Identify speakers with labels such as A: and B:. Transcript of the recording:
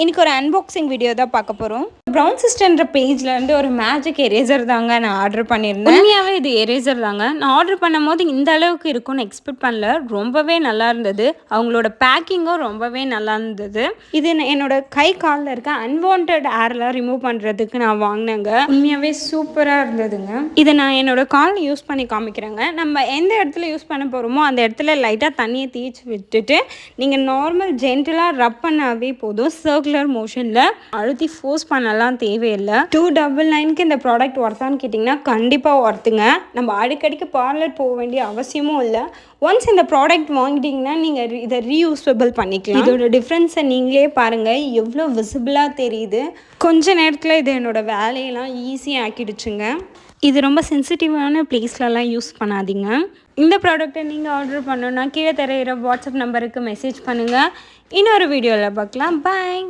A: இன்னைக்கு ஒரு unboxing video தான் பார்க்க போகிறோம். ப்ரௌன் சிஸ்டர்ன்ற பேஜ்லேருந்து ஒரு மேஜிக் எரேசர் தாங்க நான் ஆர்டர் பண்ணியிருந்தேன். உண்மையாகவே இது எரேசர் தாங்க. நான் ஆர்டர் பண்ணும் போது இந்த அளவுக்கு இருக்கும்னு எக்ஸ்பெக்ட் பண்ணல. ரொம்பவே நல்லா இருந்தது. அவங்களோட பேக்கிங்கும் ரொம்பவே நல்லா இருந்தது. இது என்னோட கை காலில் இருக்க அன்வான்ட் ஏர்லாம் ரிமூவ் பண்ணுறதுக்கு நான் வாங்கினேங்க. உண்மையாகவே சூப்பராக இருந்ததுங்க. இதை நான் என்னோட காலில் யூஸ் பண்ணி காமிக்கிறேங்க. நம்ம எந்த இடத்துல யூஸ் பண்ண போகிறோமோ அந்த இடத்துல லைட்டாக தண்ணியை தேய்ச்சி விட்டுட்டு நீங்கள் நார்மல் ஜென்டலாக ரப் பண்ணாவே போதும். சர்க்குலர் மோஷனில் அழுத்தி ஃபோர்ஸ் பண்ணலாம் தேவையில்லை. 299க்கு இந்த ப்ராடக்ட் ஒர்த்தான்னு கேட்டிங்கன்னா கண்டிப்பாக ஒர்த்துங்க. நம்ம அடிக்கடிக்கு பார்லர் போக வேண்டிய அவசியமும் இல்லை. ஒன்ஸ் இந்த ப்ராடக்ட் வாங்கிட்டிங்கன்னா நீங்கள் இதை ரீயூஸபிள் பண்ணிக்கலாம். இதோட டிஃப்ரென்ஸை நீங்களே பாருங்கள், எவ்வளோ விசிபிளாக தெரியுது. கொஞ்ச நேரத்தில் இது என்னோடய வேலையெல்லாம் ஈஸியாக ஆக்கிடுச்சுங்க. இது ரொம்ப சென்சிட்டிவான பிளேஸ்லலாம் யூஸ் பண்ணாதீங்க. இந்த ப்ராடக்ட்டை நீங்கள் ஆர்டர் பண்ணணுன்னா கீழே தர வாட்ஸ்அப் நம்பருக்கு மெசேஜ் பண்ணுங்கள். இன்னொரு வீடியோவில் பார்க்கலாம். பாய்.